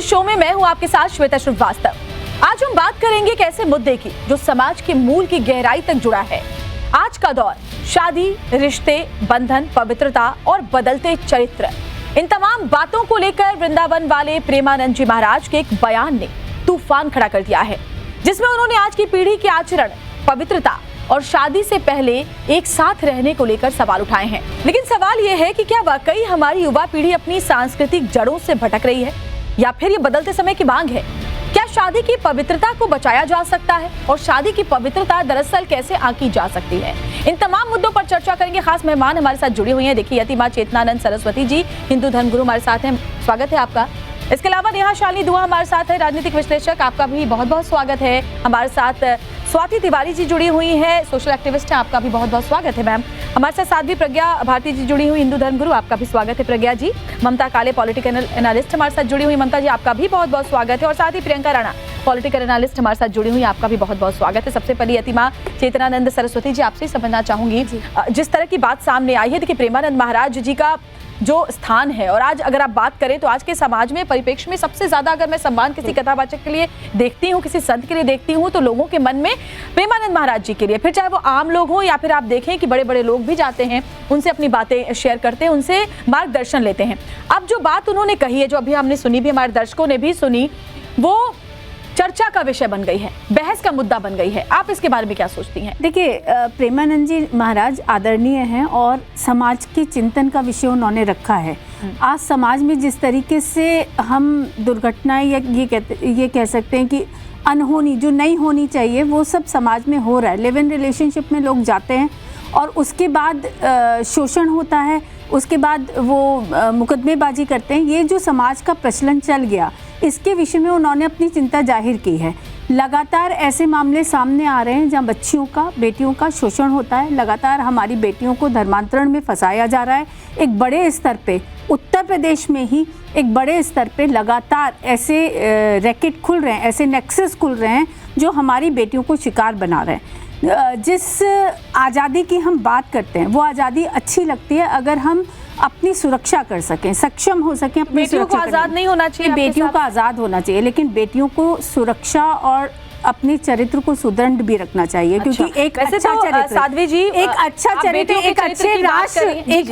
Show में मैं हूं आपके साथ श्वेता श्रीवास्तव। आज हम बात करेंगे एक ऐसे मुद्दे की जो समाज के मूल की गहराई तक जुड़ा है। आज का दौर शादी, रिश्ते, बंधन, पवित्रता और बदलते चरित्र, इन तमाम बातों को लेकर वृंदावन वाले प्रेमानंद जी महाराज के एक बयान ने तूफान खड़ा कर दिया है, जिसमें उन्होंने आज की पीढ़ी के आचरण, पवित्रता और शादी से पहले एक साथ रहने को लेकर सवाल उठाए हैं। लेकिन सवाल यह है कि क्या वाकई हमारी युवा पीढ़ी अपनी सांस्कृतिक जड़ों से भटक रही है या फिर ये बदलते समय की मांग है? क्या शादी की पवित्रता को बचाया जा सकता है और शादी की पवित्रता दरअसल कैसे आंकी जा सकती है? इन तमाम मुद्दों पर चर्चा करेंगे। खास मेहमान हमारे साथ जुड़ी हुई हैं। देखिए, यति मां चेतनानंद सरस्वती जी, हिंदू धर्मगुरु हमारे साथ हैं, स्वागत है आपका। इसके अलावा नेहा शालिनी दुआ हमारे साथ है, राजनीतिक विश्लेषक, आपका भी बहुत बहुत स्वागत है। हमारे साथ स्वाति तिवारी जी जुड़ी हुई है, सोशल एक्टिविस्ट हैं, आपका भी बहुत बहुत स्वागत है मैम। हमारे साथ साध्वी प्रज्ञा भारती जी जुड़ी हुई, हिंदू धर्मगुरु, आपका भी स्वागत है प्रज्ञा जी। ममता काले, पॉलिटिकल एनालिस्ट हमारे साथ जुड़ी हुई, ममता जी आपका भी बहुत बहुत स्वागत है। और साथ ही प्रियंका राणा, पॉलिटिकल एनालिस्ट हमारे साथ जुड़ी हुई, आपका भी बहुत बहुत स्वागत है। सबसे पहले यति मां चेतनानंद सरस्वती जी, आपसे समझना चाहूंगी, जिस तरह की बात सामने आई है, देखिए प्रेमानंद महाराज जी का जो स्थान है, और आज अगर आप बात करें तो आज के समाज में परिप्रेक्ष्य में सबसे ज्यादा अगर मैं सम्मान किसी कथावाचक के लिए देखती हूँ, किसी संत के लिए देखती हूँ, तो लोगों के मन में प्रेमानंद महाराज जी के लिए, फिर चाहे वो आम लोग हों या फिर आप देखें कि बड़े बड़े लोग भी जाते हैं, उनसे अपनी बातें शेयर करते हैं, उनसे मार्गदर्शन लेते हैं। अब जो बात उन्होंने कही है, जो अभी हमने सुनी भी, हमारे दर्शकों ने भी सुनी, वो चर्चा का विषय बन गई है, बहस का मुद्दा बन गई है। आप इसके बारे में क्या सोचती हैं? देखिए, प्रेमानंद जी महाराज आदरणीय हैं और समाज के चिंतन का विषय उन्होंने रखा है। आज समाज में जिस तरीके से हम दुर्घटनाएं या ये कह सकते हैं कि अनहोनी जो नहीं होनी चाहिए, वो सब समाज में हो रहा है। लिव इन रिलेशनशिप में लोग जाते हैं और उसके बाद शोषण होता है, उसके बाद वो मुकदमेबाजी करते हैं। ये जो समाज का प्रचलन चल गया, इसके विषय में उन्होंने अपनी चिंता जाहिर की है। लगातार ऐसे मामले सामने आ रहे हैं जहां बच्चियों का, बेटियों का शोषण होता है। लगातार हमारी बेटियों को धर्मांतरण में फंसाया जा रहा है। एक बड़े स्तर पे, उत्तर प्रदेश में ही एक बड़े स्तर पे लगातार ऐसे रैकेट खुल रहे हैं, ऐसे नेक्सस खुल रहे हैं जो हमारी बेटियों को शिकार बना रहे हैं। जिस आज़ादी की हम बात करते हैं, वो आज़ादी अच्छी लगती है अगर हम अपनी सुरक्षा कर सकें, सक्षम हो सकें अपनी बेटियों को आज़ाद नहीं होना चाहिए, बेटियों का आज़ाद होना चाहिए, लेकिन बेटियों को सुरक्षा और अपने चरित्र को सुदृढ़ भी रखना चाहिए। अच्छा, क्योंकि एक अच्छा तो चरित्र, साध्वी जी, एक अच्छा चरित्र एक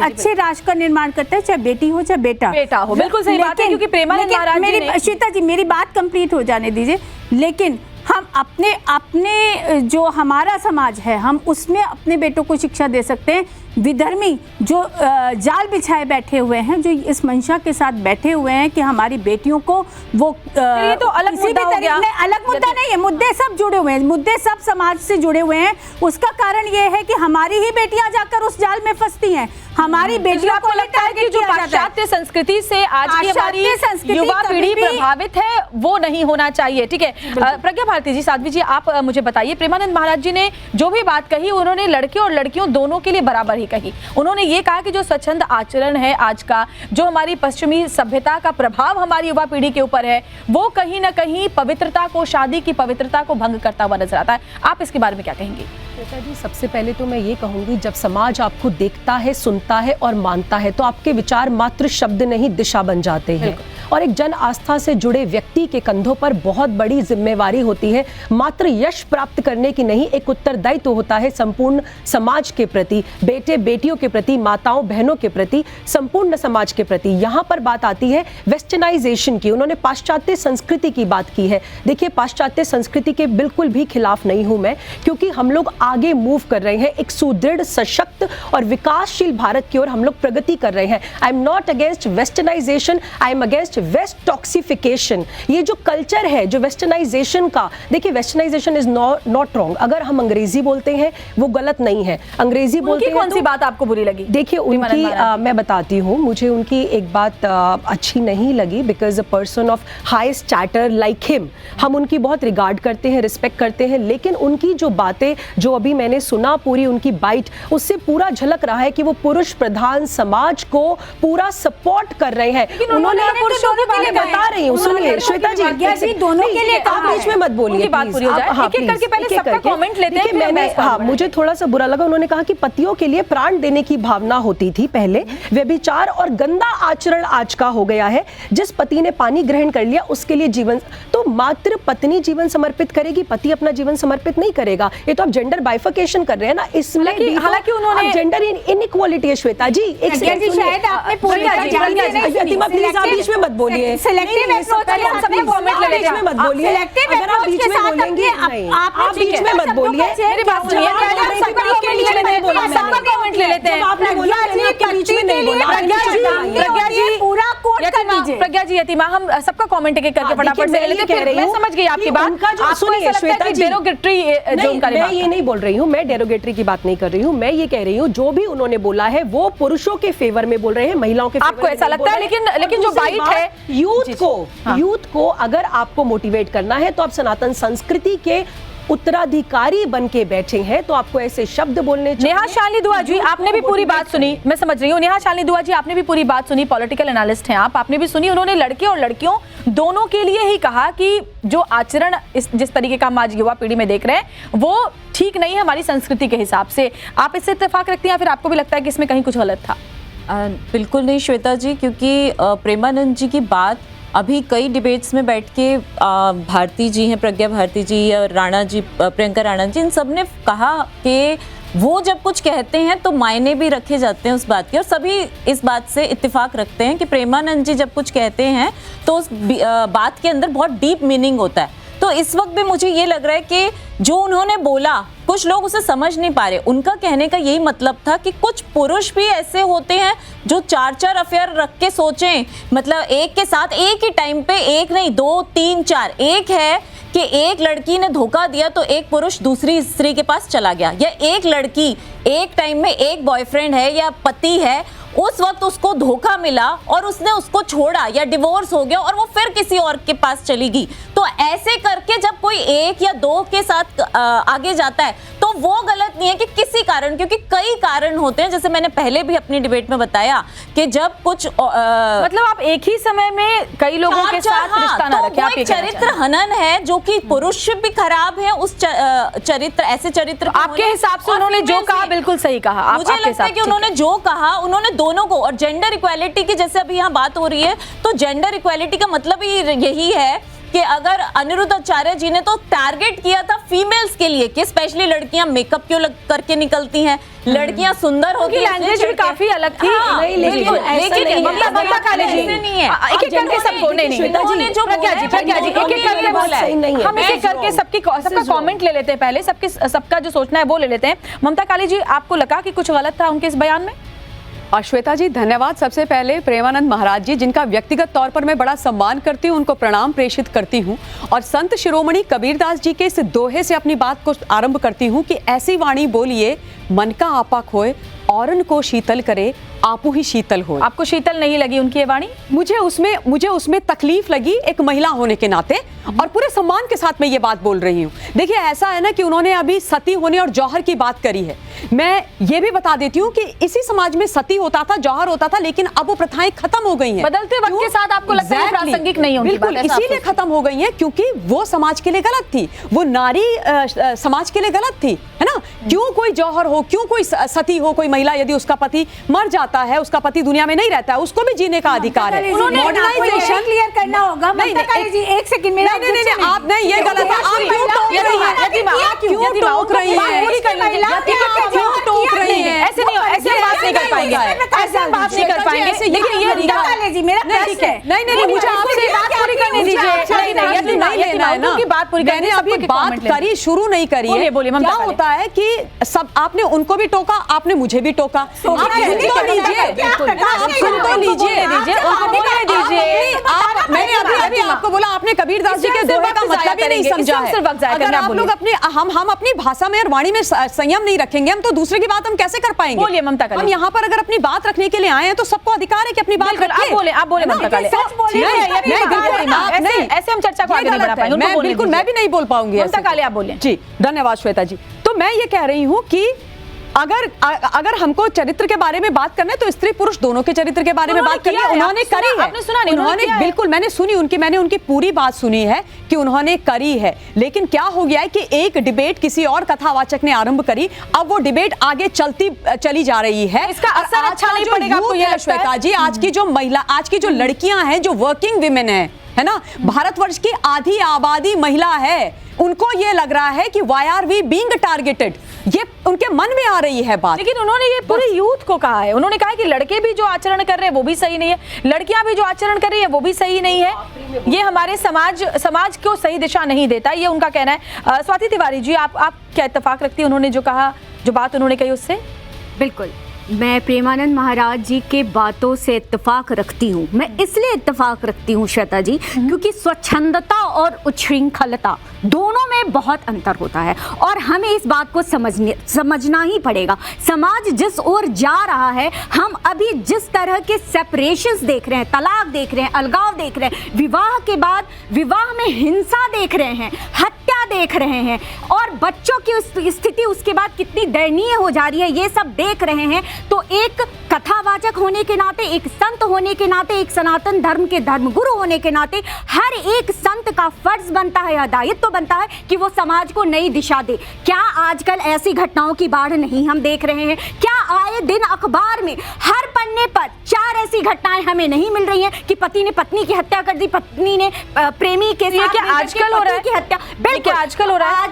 अच्छे राष्ट्र का निर्माण करता है, चाहे बेटी हो चाहे बेटा हो। बिल्कुल सही बात है, क्योंकि प्रेमानंद महाराज जी ने, श्वेता जी मेरी बात कंप्लीट हो जाने दीजिए। लेकिन हम अपने जो हमारा समाज है, हम उसमें अपने बेटों को शिक्षा दे सकते हैं। विधर्मी जो जाल बिछाए बैठे हुए हैं, जो इस मंशा के साथ बैठे हुए हैं कि हमारी बेटियों को वो ये तो अलग मुद्दा हो गया। अलग मुद्दा नहीं है, मुद्दे सब जुड़े हुए हैं, मुद्दे सब समाज से जुड़े हुए हैं। उसका कारण ये है कि हमारी ही बेटियां जाकर उस जाल में फंसती हैं। हमारी बेटियों को लगता है कि जो पाश्चात्य संस्कृति से आज की हमारी युवा पीढ़ी प्रभावित है, वो नहीं होना चाहिए। ठीक है, प्रज्ञा भारती जी, साध्वी जी, आप मुझे बताइए, प्रेमानंद महाराज जी ने जो भी बात कही, उन्होंने लड़के और लड़कियों दोनों के लिए बराबर ही कही। उन्होंने ये कहा कि जो स्वच्छंद आचरण है आज का, जो हमारी पश्चिमी सभ्यता का प्रभाव हमारी युवा पीढ़ी के ऊपर है, वो कहीं ना कहीं पवित्रता को, शादी की पवित्रता को भंग करता हुआ नजर आता है। आप इसके बारे में क्या कहेंगे? श्वेता जी, सबसे पहले तो मैं ये कहूंगी, जब समाज आपको देखता है, सुनता है और मानता है, तो आपके विचार मात्र शब्द नहीं, दिशा बन जाते हैं। और एक जन आस्था से जुड़े व्यक्ति के कंधों पर बहुत बड़ी जिम्मेवारी होती है, मात्र यश प्राप्त करने की नहीं, एक उत्तरदायित्व होता है संपूर्ण समाज के प्रति, बेटे बेटियों के प्रति, माताओं बहनों के प्रति, संपूर्ण समाज के प्रति। यहाँ पर बात आती है वेस्टर्नाइजेशन की। उन्होंने पाश्चात्य संस्कृति की बात की है। देखिए, पाश्चात्य संस्कृति के बिल्कुल भी खिलाफ नहीं हूं मैं, क्योंकि हम लोग आगे मूव कर रहे हैं, एक सुदृढ़, सशक्त और विकासशील भारत की ओर हम लोग प्रगति कर रहे हैं। I am not against westernization, I am against west toxification. ये जो कल्चर है, जो वेस्टर्नाइजेशन का, देखिए वेस्टर्नाइजेशन इज नॉट रॉन्ग। अगर हम अंग्रेजी बोलते हैं वो गलत नहीं है। अंग्रेजी बोलते हैं, कौन सी बात आपको बुरी लगी? देखिए, उनकी मैं बताती हूँ, मुझे उनकी एक बात अच्छी नहीं लगी, because a person of high stature like him, हम उनकी बहुत रिगार्ड करते हैं, रिस्पेक्ट करते हैं, लेकिन उनकी जो बातें, जो अभी मैंने सुना, पूरी उनकी बाइट, उससे पूरा झलक रहा है कि वो पुरुष प्रधान समाज को पूरा सपोर्ट कर रहे हैं। उन्होंने पुरुषों पुरुषों के बारे में बता रही हूँ, सुनिए श्वेता जी, दोनों के लिए आप बीच में मत बोलिए, बात पूरी हो जाए। एक-एक करके पहले सबका कमेंट लेते हैं। मैंने मुझे थोड़ा सा बुरा लगा, उन्होंने कहा कि पतियों के लिए प्राण देने की भावना होती थी पहले, व्यभिचार और गंदा आचरण आज का हो गया है। जिस पति ने पानी ग्रहण कर लिया उसके लिए जीवन, तो मात्र पत्नी जीवन समर्पित करेगी, पति अपना जीवन समर्पित नहीं करेगा। ये तो आप जेंडर बाइफिकेशन कर रहे हैं ना, इसमें हालांकि उन्होंने जेंडर इनइक्वालिटी है। श्वेता जी एक सेकंड, शायद आपने पूरी प्लीज आप बीच में मत बोलिए, सिलेक्टिव अप्रोच के हम सबको कमेंट ले लेते हैं, मत बोलिए, अगर आप बीच में बोलेंगे आप बीच में मत बोलिए, मेरी बात सुनिए, सबका कमेंट ले लेते हैं। आपने बोला आपके बीच में नहीं बोला। प्रज्ञा जी पूरा कोट कर दीजिए। प्रज्ञा जी, यतिमा, हम सबका कमेंट एक करके फटाफट से ले लेते हैं। मैं समझ गई आपकी बात। सुनिए श्वेता जी, डेरोगेटरी जो उनका, मैं ये नहीं बोल रही हूँ, मैं डेरोगेटरी की बात नहीं कर रही हूँ, मैं ये कह रही हूँ जो भी उन्होंने बोला है वो पुरुषों के फेवर में बोल रहे हैं, महिलाओं के फेवर में। आपको ऐसा लगता है? लेकिन जो बाइट है यूथ को अगर आपको मोटिवेट करना है तो आप सनातन संस्कृति के उत्तराधिकारी बन के बैठे हैं, तो आपको ऐसे शब्द बोलने चाहिए। नेहा शालिनी दुआ जी, आपने भी पूरी बात सुनी, मैं समझ रही हूँ। नेहा शालिनी दुआ जी, आपने भी पूरी बात सुनी, पॉलिटिकल एनालिस्ट हैं आप, आपने भी सुनी। उन्होंने लड़के और लड़कियों दोनों के लिए ही कहा कि जो आचरण जिस तरीके का हम आज युवा पीढ़ी में देख रहे हैं वो ठीक नहीं है हमारी संस्कृति के हिसाब से। आप इससे इत्तेफाक रखती हैं या फिर आपको भी लगता है कि इसमें कहीं कुछ गलत था? बिल्कुल नहीं श्वेता जी, क्योंकि प्रेमानंद जी की बात अभी कई डिबेट्स में बैठ के भारती जी हैं, प्रज्ञा भारती जी और राणा जी, प्रियंका राणा जी, इन सब ने कहा कि वो जब कुछ कहते हैं तो मायने भी रखे जाते हैं उस बात के, और सभी इस बात से इत्तेफाक रखते हैं कि प्रेमानंद जी जब कुछ कहते हैं तो उस बात के अंदर बहुत डीप मीनिंग होता है। तो इस वक्त भी मुझे ये लग रहा है कि जो उन्होंने बोला कुछ लोग उसे समझ नहीं पा रहे। उनका कहने का यही मतलब था कि कुछ पुरुष भी ऐसे होते हैं जो 4-4 अफेयर रख के सोचें, मतलब एक के साथ एक ही टाइम पे, एक नहीं 2, 3, 4। एक है कि एक लड़की ने धोखा दिया तो एक पुरुष दूसरी स्त्री के पास चला गया, या एक लड़की एक टाइम में एक बॉयफ्रेंड है या पति है, उस वक्त उसको धोखा मिला और उसने उसको छोड़ा या डिवोर्स हो गया और वो फिर किसी और के पास चली गई। तो ऐसे करके जब कोई एक या दो के साथ आगे जाता है तो वो गलत नहीं है कि किसी कारण, क्योंकि कई कारण होते हैं, जैसे मैंने पहले भी अपनी डिबेट में बताया कि जब कुछ मतलब आप एक ही समय में कई लोगों के साथ रिश्ता ना रखें, आप चरित्र हनन है जो कि पुरुष भी खराब है उस चरित्र, ऐसे चरित्र आपके हिसाब से उन्होंने जो कहा बिल्कुल सही कहा। मुझे लगता है कि उन्होंने जो कहा उन्होंने दोनों को, और जेंडर इक्वालिटी की जैसे अभी यहाँ बात हो रही है, तो जेंडर इक्वालिटी का मतलब ही यही है कि अगर अनिरुद्ध आचार्य जी ने तो टारगेट किया था फीमेल्स के लिए कि स्पेशली लड़कियां मेकअप क्यों करके निकलती हैं, लड़कियां सुंदर होती हैं, लैंग्वेज भी काफी अलग थी। लेकिन ममता काले जी नहीं है, एक-एक करके सबको नहीं, उन्होंने जो प्रज्ञा जी एक-एक करके बोला है, हम एक-एक करके सबका कमेंट ले लेते हैं, पहले सबका जो सोचना है वो ले लेते हैं। ममता काले जी, आपको लगा कि कुछ गलत था उनके इस बयान में? और श्वेता जी धन्यवाद। सबसे पहले प्रेमानंद महाराज जी, जिनका व्यक्तिगत तौर पर मैं बड़ा सम्मान करती हूँ, उनको प्रणाम प्रेषित करती हूँ, और संत शिरोमणि कबीरदास जी के इस दोहे से अपनी बात को आरंभ करती हूँ कि ऐसी वाणी बोलिए मन का आपा खोए, औरन को शीतल करे आपू ही शीतल हो। आपको शीतल नहीं लगी उनकी ये वाणी? मुझे उसमें तकलीफ लगी एक महिला होने के नाते, और पूरे सम्मान के साथ मैं ये बात बोल रही हूँ। देखिए ऐसा है ना कि उन्होंने अभी सती होने और जौहर की बात करी है। मैं ये भी बता देती हूँ कि इसी समाज में सती होता था, जौहर होता था, लेकिन अब वो प्रथाएं खत्म हो गई हैं। बदलते वक्त के साथ आपको लगता है प्रासंगिक नहीं होगी? बिल्कुल इसीलिए खत्म हो गई है क्योंकि वो समाज के लिए गलत थी, वो नारी समाज के लिए गलत थी, है ना। क्यों कोई जौहर हो, क्यों कोई सती हो, कोई महिला यदि उसका पति मर जाता है, उसका पति दुनिया में नहीं रहता है, उसको भी जीने का अधिकार है। मॉडर्नाइजेशन क्लियर करना होगा। जी एक सेकंड में नहीं आप नहीं, ये गलत है। आप क्यों टोक रही हैं? क्यों टोक रही हैं? ऐसे नहीं, ऐसे बात नहीं कर पाएंगे, ऐसे बात नहीं कर पाएंगे। लेकिन ये जी मेरा प्रश्न है। नहीं मुझे आपसे बात पूरी करने दीजिए। उनकी बात पूरी करने, अभी बात करी शुरू नहीं करी है। क्या होता है कि सब आपने उनको भी टोका, आपने मुझे भी टोका। आप सुन तो लीजिए, मैंने अभी आपको बोला, आपने कबीरदास जी के दोहे का मतलब ही नहीं समझा है। अगर आप लोग हम अपनी भाषा में और वाणी में संयम नहीं रखेंगे, हम तो दूसरे की बात हम कैसे कर पाएंगे? बोलिए ममता काले। हम यहाँ पर अगर अपनी बात रखने के लिए आए हैं तो सबको अधिकार है कि अपनी बात रखें। आप बोले ममता काले। ऐसे हम चर्चा को आगे नहीं बढ़ा पाएंगे। मैं भी नहीं बोल पाऊंगी। ममता काले आप बोलिए। जी धन्यवाद श्वेता जी। तो मैं ये कह रही हूँ कि अगर हमको चरित्र के बारे में बात करना है तो स्त्री पुरुष दोनों के चरित्र के बारे में बात करनी है। उन्होंने करी है, आपने सुना नहीं? उन्होंने बिल्कुल, मैंने उनकी पूरी बात सुनी है कि उन्होंने करी है। लेकिन क्या हो गया है कि एक डिबेट किसी और कथावाचक ने आरंभ करी, अब वो डिबेट आगे चली जा रही है। इसका असर अच्छा नहीं पड़ेगा आपको ये लगता है? श्वेता जी, आज की जो लड़कियां हैं, जो वर्किंग विमेन है ना, भारतवर्ष की आधी आबादी महिला है, उनको ये लग रहा है कि why are we being targeted, ये उनके मन में आ रही है बात। लेकिन उन्होंने ये पूरे यूथ को कहा है, उन्होंने कहा है कि लड़के भी जो आचरण कर रहे हैं वो भी सही नहीं है, लड़कियां भी जो आचरण कर रही है वो भी सही नहीं है, ये हमारे समाज को सही दिशा नहीं देता, ये उनका कहना है। स्वाति तिवारी जी, आप क्या इत्तेफाक रखती है उन्होंने जो कहा, जो बात उन्होंने कही उससे? बिल्कुल, मैं प्रेमानंद महाराज जी के बातों से इत्तेफाक रखती हूँ। मैं इसलिए इत्तेफाक रखती हूँ श्वेता जी, क्योंकि स्वच्छंदता और उच्छृंखलता दोनों में बहुत अंतर होता है और हमें इस बात को समझना ही पड़ेगा। समाज जिस ओर जा रहा है, हम अभी जिस तरह के सेपरेशंस देख रहे हैं, तलाक देख रहे हैं, अलगाव देख रहे हैं, विवाह के बाद विवाह में हिंसा देख रहे हैं, हत्या देख रहे हैं और बच्चों की स्थिति उसके बाद कितनी दयनीय हो जा रही है, ये सब देख रहे हैं। तो एक कथावाचक होने के नाते, एक संत होने के नाते, एक सनातन धर्म के धर्मगुरु होने के नाते हर एक संत का फर्ज बनता है या दायित्व बनता है कि वो समाज को नई दिशा दे। क्या आजकल ऐसी घटनाओं की बाढ़ नहीं हम देख रहे हैं? क्या आए दिन अखबार में हर पन्ने पर 4 ऐसी घटनाएं हमें नहीं मिल रही हैं कि पति ने पत्नी की हत्या कर दी, पत्नी ने प्रेमी के साथ क्या आजकल हो रहा है की हत्या? बिल्कुल आजकल हो रहा है।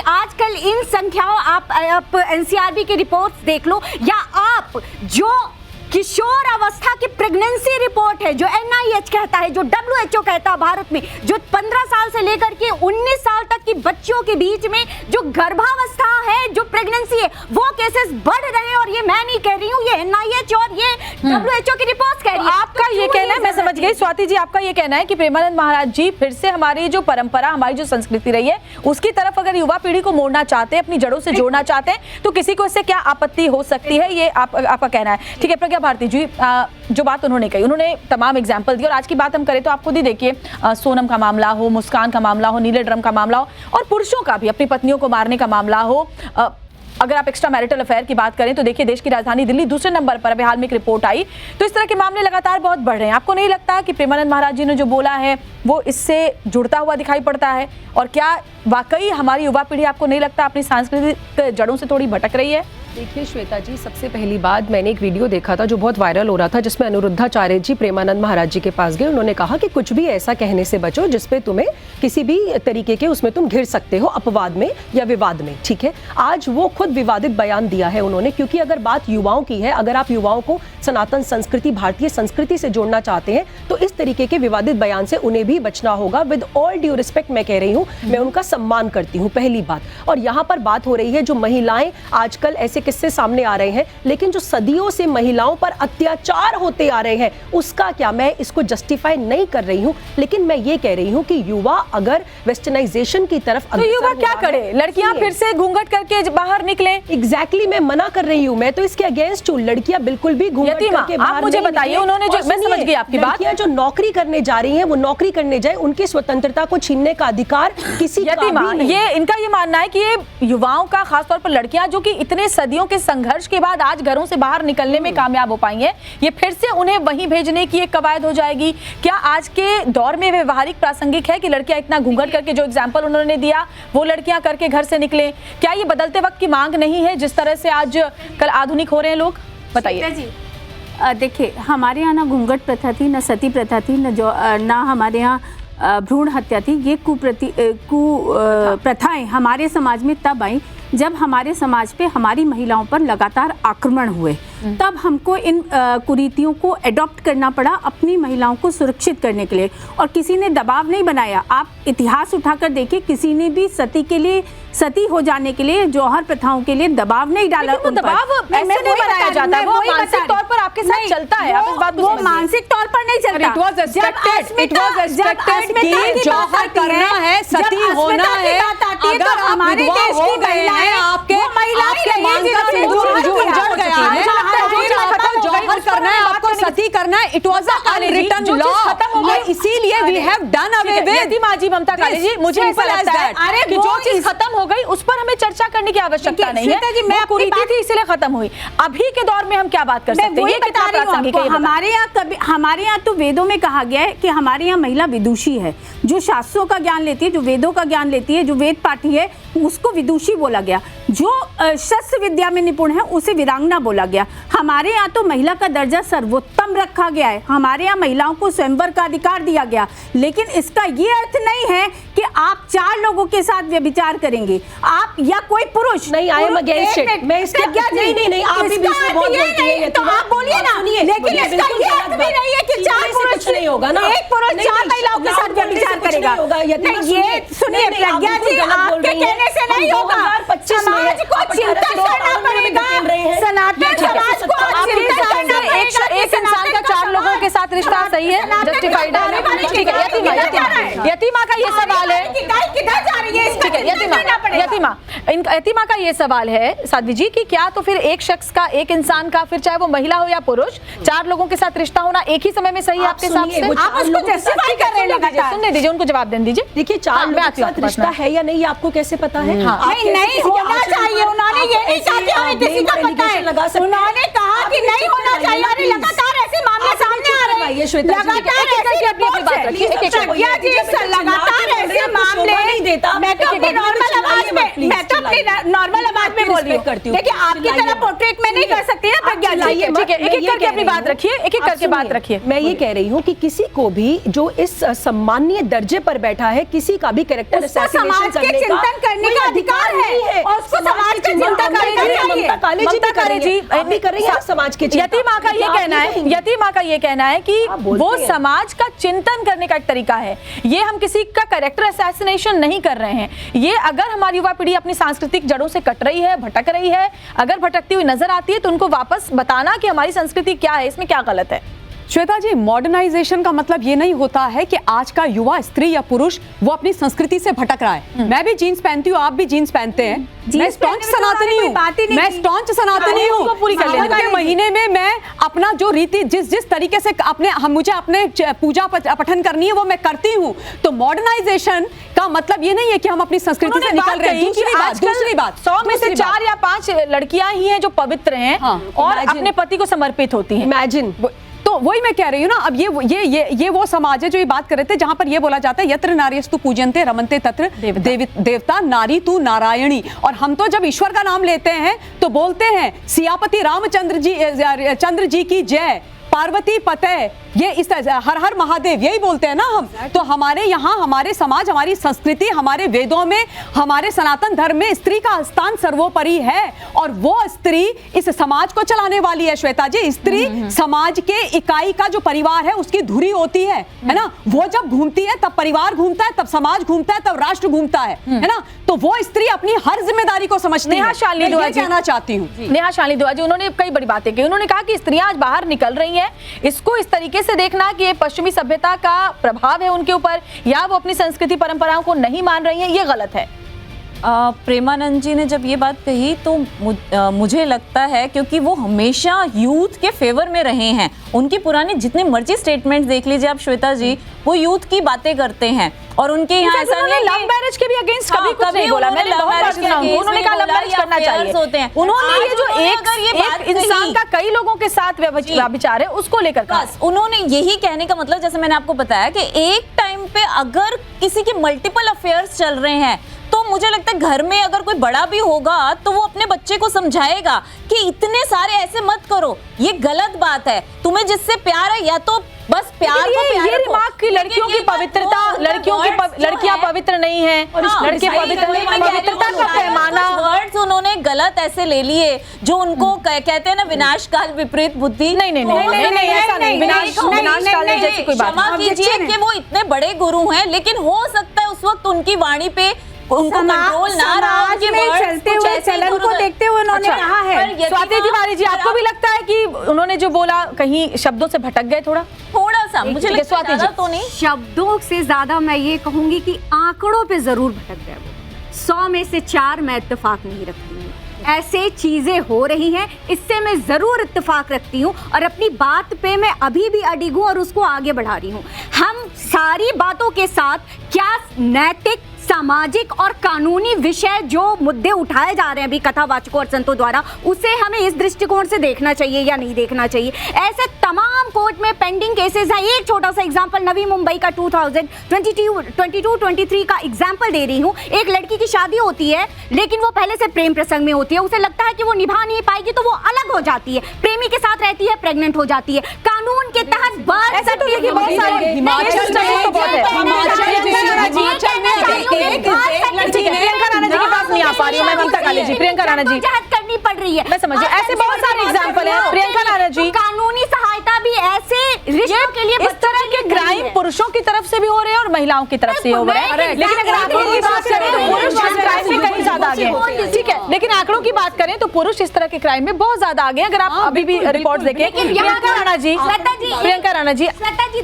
आजकल इन संख्याओं, आप एनसीआरबी की रिपोर्ट्स देख लो या आप जो किशोर अवस्था की प्रेगनेंसी रिपोर्ट है, जो NIH कहता है, जो WHO कहता है भारत में, जो 15 साल से लेकर के 19 साल तक की बच्चियों के बीच में जो गर्भावस्था है, जो प्रेगनेंसी है, वो केसेस बढ़ रहे हैं। और ये मैं नहीं कह रही हूँ, ये NIH और ये WHO की रिपोर्ट कह रही है। आपका ये कहना है, मैं समझ गई स्वाति जी, आपका ये कहना है कि प्रेमानंद महाराज जी फिर से हमारी जो परंपरा, हमारी जो संस्कृति रही है, उसकी तरफ अगर युवा पीढ़ी को मोड़ना चाहते हैं, अपनी जड़ों से जोड़ना चाहते हैं, तो किसी को इससे क्या आपत्ति हो सकती है, ये आपका कहना है। ठीक है प्रज्ञा भारती जी, जो बात उन्होंने कही, उन्होंने तमाम एग्जाम्पल दिए और आज की बात हम करें तो आप खुद ही देखिए, सोनम का मामला हो, मुस्कान का मामला हो, नीले ड्रम का मामला हो और पुरुषों का भी अपनी पत्नियों को मारने का मामला हो, अगर आप एक्स्ट्रा मैरिटल अफेयर की बात करें तो देखिए देश की राजधानी दिल्ली दूसरे नंबर पर, अभी हाल में एक रिपोर्ट आई, तो इस तरह के मामले लगातार बहुत बढ़ रहे हैं। आपको नहीं लगता कि प्रेमानंद महाराज जी ने जो बोला है वो इससे जुड़ता हुआ दिखाई पड़ता है? और क्या वाकई हमारी युवा पीढ़ी, आपको नहीं लगता, अपनी सांस्कृतिक जड़ों से थोड़ी भटक रही है? देखिए श्वेता जी, सबसे पहली बात, मैंने एक वीडियो देखा था जो बहुत वायरल हो रहा था, जिसमें अनिरुद्धाचार्य जी प्रेमानंद महाराज जी के पास गए। उन्होंने कहा कि कुछ भी ऐसा कहने से बचो जिसपे तुम्हें किसी भी तरीके के उसमें तुम घिर सकते हो, अपवाद में या विवाद में। ठीक है, आज वो खुद विवादित बयान दिया है उन्होंने, क्योंकि अगर बात युवाओं की है, अगर आप युवाओं को सनातन संस्कृति, भारतीय संस्कृति से जोड़ना चाहते हैं तो इस तरीके के विवादित बयान से उन्हें भी बचना होगा। विद ऑल ड्यू रिस्पेक्ट मैं कह रही हूँ, मैं उनका सम्मान करती हूँ, पहली बात। और यहाँ पर बात हो रही है, जो महिलाएं आजकल ऐसे किस्से सामने आ रहे हैं, लेकिन जो सदियों से महिलाओं पर अत्याचार होते आ रहे हैं, उसका क्या, मैं इसको जस्टिफाई नहीं कर रही हूँ, लेकिन मैं ये कह रही हूँ कि युवा अगर वेस्टर्नाइजेशन की तरफ, तो युवा क्या करे? लड़कियां फिर से घूंघट करके बाहर निकले? एग्जैक्टली, मैं मना कर रही हूँ, मैं तो इसके अगेंस्ट हूँ। लड़कियां बिल्कुल भी घूंघट करके बाहर, आप मुझे बताइए, उन्होंने जो, मैं समझ गई आपकी बात, लड़कियां जो नौकरी करने जा रही हैं वो नौकरी करने जाए, उनकी स्वतंत्रता को छीनने का अधिकार किसी का भी नहीं। ये इनका ये मानना है कि ये युवाओं का, खासतौर पर लड़कियां जो कि इतने सदियों के संघर्ष के बाद आज घरों से बाहर निकलने में कामयाब हो पाई हैं, ये फिर से उन्हें वहीं भेजने की एक कवायद हो जाएगी। क्या आज के दौर में व्यवहारिक प्रासंगिक है कि लड़कियां इतना घूंघट करके, जो एग्जाम्पल उन्होंने दिया वो लड़कियां करके घर से निकले? क्या ये बदलते वक्त की मांग नहीं है, जिस तरह से आज कल आधुनिक हो रहे हैं लोग? बताइए। देखिए, हमारे यहाँ ना घूंघट प्रथा थी, ना सती प्रथा थी, ना हमारे यहाँ भ्रूण हत्या थी। ये प्रथाएं हमारे समाज में तब आई जब हमारे समाज पे हमारी महिलाओं पर लगातार आक्रमण हुए, तब हमको इन कुरीतियों को एडॉप्ट करना पड़ा अपनी महिलाओं को सुरक्षित करने के लिए। और किसी ने दबाव नहीं बनाया। आप इतिहास उठाकर देखिए, किसी ने भी सती के लिए, सती हो जाने के लिए, जौहर प्रथाओं के लिए दबाव नहीं डाला। तो दबाव ऐसे नहीं बनाया जाता, वो मानसिक तौर पर आपके साथ चलता है। आप इस बात को समझिए। मानसिक तौर पर नहीं चलता। It was expected कि जौहर करना है, सती होना है। अगर आप विधवा हो गए हैं, आपके मांग का सिंदूर उजड़ गया है, जो चाहता है जौहर करना है, आपको सती करना है, इट वाज अनरिटन जो लॉ, चीज खत्म हो गई इसीलिए we have done away with. Yatima ji, Mamata Kali ji, मुझे ऐसा लगता है कि जो चीज खत्म हो गई उस पर हमें चर्चा करने की आवश्यकता नहीं है। श्वेता जी, मैं वो कुरीति थी इसलिए खत्म हुई। अभी के दौर में हम क्या बात कर सकते हैं? ये कितना प्रासंगिक है? हमारे यहाँ तो वेदों में कहा गया है कि हमारे यहाँ महिला विदुषी है, जो शास्त्रों का ज्ञान लेती है, जो वेदों का ज्ञान लेती है, जो वेद पाठी है, उसको विदुषी बोला गया। जो शस्त्र विद्या में निपुण है उसे वीरांगना बोला गया। हमारे यहाँ तो महिला का दर्जा सर्वोत्तम रखा गया है। हमारे यहाँ महिलाओं को स्वयंवर का अधिकार दिया गया। लेकिन इसका ये अर्थ नहीं है कि आप 4 लोगों के साथ व्यभिचार करेंगे, आप या कोई पुरुष नहीं, I am against it। मैं इसका नहीं, आप भी बीच में बहुत बोलती हैं, तो आप बोलिए ना, लेकिन इसका ये अर्थ भी नहीं है कि 4 पुरुष नहीं होगा ना, एक पुरुष 4 महिलाओं के साथ व्यभिचार करेगा। नहीं, ये सुनिए प्रज्ञा जी, आपके कहने से नहीं होगा। समाज को चिंतन करना पड़ेगा, सनातन समाज को चिंतन करना पड़ेगा। एक इंसान का 4 लोगों के साथ रिश्ता सही है, जस्टिफाइड है? ठीक है, यतीमा का ये सवाल है। किधर जा रही है? ठीक है, यतीमा का ये सवाल है साध्वी जी कि क्या तो फिर एक शख्स का, एक इंसान का, फिर चाहे वो महिला हो या पुरुष, 4 लोगों के साथ रिश्ता होना एक ही समय में सही है आपके हिसाब से? आप उसको जस्टिफाई कर रहे हैं, सुनने दीजिए, उनको जवाब देने दीजिए। देखिए, 4 लोगों के साथ रिश्ता है या नहीं, आपको कैसे पता है? नहीं होना चाहिए। उन्होंने ये नहीं कहा कि हमें किसी का पता है, उन्होंने कहा कि नहीं होना चाहिए। और लगातार ऐसे मामले सामने आ रहे हैं, लगातार ऐसी अपनी बात रखिए। प्रज्ञा जी, लगातार ऐसे मामले नहीं देता। मैं तो अपनी नॉर्मल आवाज में बोल रही हूँ। देखिए, आपकी तरह पोर्ट्रेट में नहीं कर सकती है प्रज्ञा जी। ठीक है, एक-एक करके अपनी बात रखिए, एक-एक करके बात रखिए। मैं ये कह रही हूँ कि किसी को भी जो इस सम्मानीय दर्जे पर बैठा है, किसी का भी कैरेक्टर समाज के चिंतन करने का अधिकार है, और उसको समाज के चिंतन काले जी भी कर रही है समाज के। यतीमा का ये कहना है कि वो समाज का चिंतन करने का एक तरीका है। ये हम किसी का कैरेक्टर असैसिनेशन नहीं कर रहे हैं। ये अगर हमारी युवा पीढ़ी अपनी सांस्कृतिक जड़ों से कट रही है, भटक रही है, अगर भटकती हुई नजर आती है, तो उनको वापस बताना कि हमारी संस्कृति क्या है, इसमें क्या गलत है। श्वेता जी, मॉडर्नाइजेशन का मतलब ये नहीं होता है कि आज का युवा, स्त्री या पुरुष, वो अपनी संस्कृति से भटक रहा है। मैं भी जीन्स पहनती हूँ, आप भी जीन्स पहनते हैं। मैं स्टॉन्च सनातनी हूँ, मैं स्टॉन्च सनातनी हूँ। पूरी कर लेने के महीने में मैं अपना जो रीति, जिस तरीके से मुझे अपने पूजा पठन करनी है, वो मैं करती हूँ। तो मॉडर्नाइजेशन का मतलब ये नहीं है कि हम अपनी संस्कृति से निकल रहे हैं। दूसरी बात, 100 में से 4 या 5 लड़कियां ही हैं जो पवित्र हैं और अपने पति को समर्पित होती हैं। इमेजिन। तो वही मैं कह रही हूँ ना। अब ये वो समाज है जो ये बात कर रहे थे, जहां पर ये बोला जाता है यत्र नार्यस्तु पूजन्ते रमन्ते तत्र देवता नारी तू नारायणी। और हम तो जब ईश्वर का नाम लेते हैं तो बोलते हैं सियापति चंद्र जी की जय, पार्वती पते, ये इस हर हर महादेव, यही बोलते हैं ना हम। तो हमारे यहाँ, हमारे समाज, हमारी संस्कृति, हमारे वेदों में, हमारे सनातन धर्म में स्त्री का स्थान सर्वोपरि है। और वो स्त्री इस समाज को चलाने वाली है श्वेता जी। स्त्री समाज के इकाई का जो परिवार है उसकी धुरी होती है ना। वो जब घूमती है तब परिवार घूमता है, तब समाज घूमता है, तब राष्ट्र घूमता है ना। तो वो स्त्री अपनी हर जिम्मेदारी को समझती है। मैं कहना चाहती हूँ, नेहा शालिनी दुआ जी, उन्होंने कई बड़ी बातें की। उन्होंने कहा कि स्त्रियां आज बाहर निकल रही हैं, इसको इस तरीके से देखना कि ये पश्चिमी सभ्यता का प्रभाव है उनके ऊपर, या वो अपनी संस्कृति परंपराओं को नहीं मान रही हैं, ये गलत है। प्रेमानंद जी ने जब ये बात कही तो मुझे लगता है क्योंकि वो हमेशा यूथ के फेवर में रहे हैं। उनकी पुरानी जितने मर्जी स्टेटमेंट्स देख लीजिए आप श्वेता जी, वो यूथ की बातें करते हैं। और उनके यहाँ ऐसा नहीं, लव मैरिज के भी अगेंस्ट कभी कुछ नहीं बोला। मैंने बहुत बार सुना, उन्होंने कहा लव मैरिज करना चाहिए होते हैं। उन्होंने ये जो एक इंसान का कई लोगों के साथ व्यभिचार है उसको लेकर बस उन्होंने यही कहने का मतलब, जैसे मैंने आपको बताया कि एक टाइम पे अगर किसी के मल्टीपल अफेयर्स चल रहे हैं तो मुझे लगता है घर में अगर कोई बड़ा भी होगा तो वो अपने बच्चे को समझाएगा कि इतने सारे ऐसे मत करो, ये गलत बात है। तुम्हें जिससे प्यार है या तो बस प्यार को प्यार ये रिमार्क की लड़कियों की पवित्रता, लड़कियां पवित्र नहीं है, लड़के पवित्रता का पैमाना वर्ड्स उन्होंने गलत ऐसे ले लिए जो उनको कहते हैं ना विनाश काल विपरीत बुद्धि। नहीं ऐसा नहीं, विनाश काल जैसी कोई बात। क्षमा कीजिए कि वो इतने बड़े गुरु हैं, लेकिन हो सकता है उस वक्त उनकी वाणी पे उनको कंट्रोल ना रहा, उनके चलते हुए चलन को देखते हुए उन्होंने कहा है। स्वाति तिवारी जी, आपको भी लगता है कि उन्होंने जो बोला कहीं शब्दों से भटक गए थोड़ा सा? मुझे लगता है ज्यादा तो नहीं, शब्दों से ज्यादा मैं ये कहूंगी कि आंकड़ों पे जरूर भटक गए। 100 में से 4 मैं इत्तेफाक नहीं रखती हूँ। ऐसे चीजें हो रही हैं, इससे मैं जरूर इत्तेफाक रखती हूँ और अपनी बात पे मैं अभी भी अडिग हूँ और उसको आगे बढ़ा रही हूँ। हम सारी बातों के साथ क्या नैतिक, सामाजिक और कानूनी विषय जो मुद्दे उठाए जा रहे हैं अभी कथावाचकों और संतों द्वारा, उसे हमें इस दृष्टिकोण से देखना चाहिए या नहीं देखना चाहिए। ऐसे तमाम कोर्ट में पेंडिंग केसेस हैं। एक छोटा सा एग्जांपल नवी मुंबई का 2022-23 का एग्जांपल दे रही हूँ। एक लड़की की शादी होती है लेकिन वो पहले से प्रेम प्रसंग में होती है, उसे लगता है कि वो निभा नहीं पाएगी तो वो अलग हो जाती है, प्रेमी के साथ रहती है, प्रेग्नेंट हो जाती है। कानून के तहत ऐसा तो देखिए बहुत सारे हिमाचल में तो बहुत है। प्रियंका राणा जी के पास नहीं आ पा रही हूँ मैं, ममता काली जी, प्रियंका राणा जी करनी पड़ रही है। मैं समझ गई, ऐसे बहुत सारे एग्जांपल हैं। प्रियंका राणा जी, कानूनी सहायता भी ऐसे रिश्तों के लिए इस तरह के क्राइम पुरुषों की तरफ से भी हो रहे हैं और महिलाओं की तरफ से हो रहे हैं। लेकिन अगर आंकड़ों की बात करें तो पुरुष इस क्राइम में कहीं ज्यादा आगे हैं, ठीक है। लेकिन आंकड़ों की बात करें तो पुरुष इस तरह के क्राइम में बहुत ज्यादा आगे हैं। अगर आप अभी भी रिपोर्ट देखें, प्रियंका राणा जी, प्रियंका राणा जी